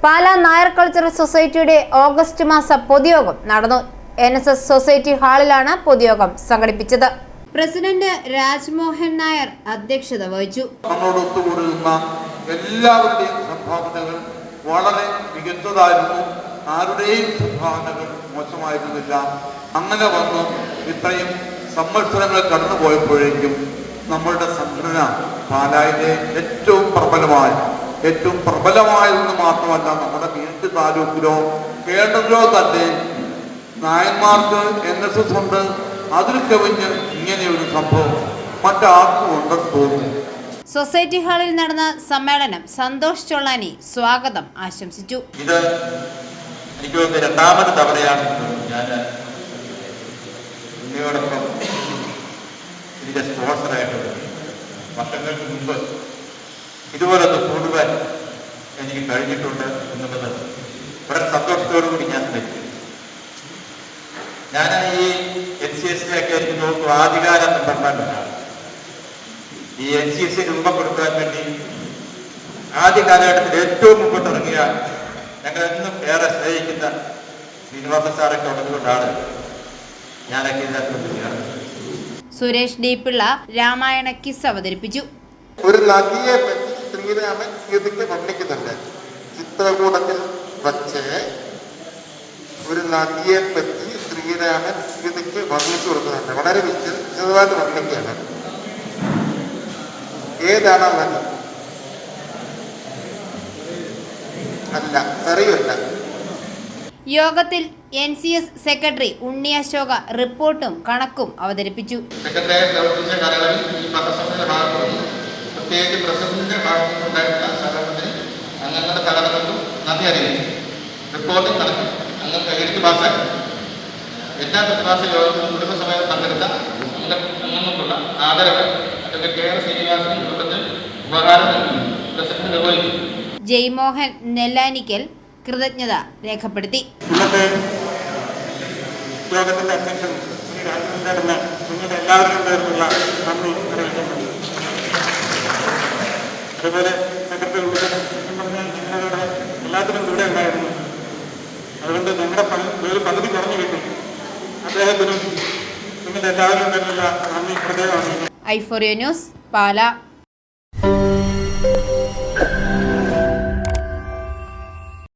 Pala Nair cultural സൊസൈറ്റിയുടെ August മാസ പൊതുയോഗം നടന്നു. NSS സൊസൈറ്റി ഹാളിലാണ് പൊതുയോഗം സംഘടിപ്പിച്ചത്. പ്രസിഡന്റ് രാജ്മോഹൻ നായർ അധ്യക്ഷത വഹിച്ചു. എല്ലാവരുടെയും സംഭാവനകൾ വളരെ മികച്ചതായിരുന്നു. ആരുടെയും സംഭാവനകൾ മോശമായിരുന്നില്ല. അങ്ങനെ വന്ന് ഇത്രയും സംവത്സരങ്ങൾ കടന്നുപോയപ്പോഴേക്കും നമ്മളുടെ സംഘടന പാലായിലെ ഏറ്റവും പ്രബലമായതെന്ന് മാത്രമല്ല, നമ്മുടെ മീനച്ച് താലൂക്കിലോ കേരളത്തിലോ തന്നെ നായന്മാർക്ക് NSS ഉണ്ട്. അതിൽ കവിഞ്ഞ് ഇങ്ങനെയൊരു സംഭവം മറ്റാർക്കും ഉണ്ടെന്ന് തോന്നുന്നു. സൊസൈറ്റി ഹാളിൽ നടന്ന സമ്മേളനം സന്തോഷ് ചൊള്ളാനി സ്വാഗതം ആശംസിച്ചു. ഇത് എനിക്ക് രണ്ടാമത് തവണയാണ് ഞാൻ ഉണ്ണിയോടൊപ്പം ഇതിന്റെ സ്പോൺസറായിട്ടുള്ളത്. വർഷങ്ങൾക്ക് മുമ്പ് ഇതുപോലൊന്ന് കൂടുവാൻ എനിക്ക് കഴിഞ്ഞിട്ടുണ്ട് എന്നുള്ളത് വളരെ സന്തോഷത്തോടു കൂടി ഞാൻ സ്മരിക്കുന്നു. ഞാൻ ഈ NCSലൊക്കെ എനിക്ക് നോക്കും ആദ്യകാല മെമ്പർമാരുണ്ടാണ്. ഈ NCS രൂപം കൊടുക്കാൻ വേണ്ടി ആദ്യ കാലഘട്ടത്തിൽ ഏറ്റവും മുമ്പോട്ടിറങ്ങിയ ഞങ്ങളെന്നും ഏറെ സ്നേഹിക്കുന്ന ശ്രീനിവാസ സാറൊക്കെ ഉള്ളതുകൊണ്ടാണ് ഞാനൊക്കെ ഇതിനകത്ത്. സുരേഷ് ഡി പിള്ള രാമായണ കിസ് അവതരിപ്പിച്ചു. ഒരു നദിയെ പറ്റി ശ്രീരാമൻ സീതയ്ക്ക് വർണ്ണിക്കുന്നുണ്ട്. ചിത്രകൂടത്തിൽ വച്ച് ഒരു നദിയെ പറ്റി ശ്രീരാമൻ സീതയ്ക്ക് വർണ്ണിച്ചു കൊടുക്കുന്നുണ്ട്. വളരെ വിശദമായിട്ട് വർണ്ണിക്കുകയാണ്. ഏതാണ് നദി? അല്ല, അറിയില്ല. യോഗത്തിൽ NCS സെക്രട്ടറി ഉണ്ണി അശോക റിപ്പോർട്ടും കണക്കും അവതരിപ്പിച്ചു. സെക്രട്ടറിയായി പ്രവർത്തിച്ച കാലയളവിൽ ഈ പത്രസമ്മേളന ഭാഗത്തുനിന്ന് പ്രത്യേകിച്ച് പ്രസിഡന്റിന്റെ ഭാഗത്തുനിന്നുണ്ടായിട്ടുള്ള സഹകരണത്തിന് അംഗങ്ങളുടെ സഹകരണങ്ങൾക്കും നന്ദി അറിയിച്ചു. റിപ്പോർട്ടിൽ കണക്കും അംഗം കൈയടിച്ച് പാസ്സാക്കി. എല്ലാ പ്രതിഭാസ യോഗത്തിലും കുടുംബസമേതം പങ്കെടുത്ത അംഗങ്ങൾക്കുള്ള ആദരവ് അഡ്വക്കേറ്റ് KR ശ്രീനിവാസൻ യോഗത്തിൽ ഉപഹാരം നൽകി പ്രസിഡന്റ് നിർവഹിച്ചു. ജയ്മോഹൻ നെല്ലാനിക്കൽ കൃതജ്ഞത രേഖപ്പെടുത്തി. ഇന്നത്തെ യോഗത്തിന്റെ അധ്യക്ഷൻ ശ്രീ രാജേന്ദ്രന് നിങ്ങളുടെ എല്ലാവരുടെയും പേരിലുള്ള നന്ദി അറിയിക്കുന്നു. അതുപോലെ സെക്രട്ടറി പറഞ്ഞാൽ നിങ്ങളുടെ എല്ലാത്തിനും ഇവിടെ ഉണ്ടായിരുന്നു. അതുകൊണ്ട് ഞങ്ങളുടെ പകുതി കുറഞ്ഞു കിട്ടി. അദ്ദേഹത്തിനും നിങ്ങളുടെ എല്ലാവരുടെയും പേരിലുള്ള നന്ദി പ്രത്യേകമാണ്. i4U news Pala.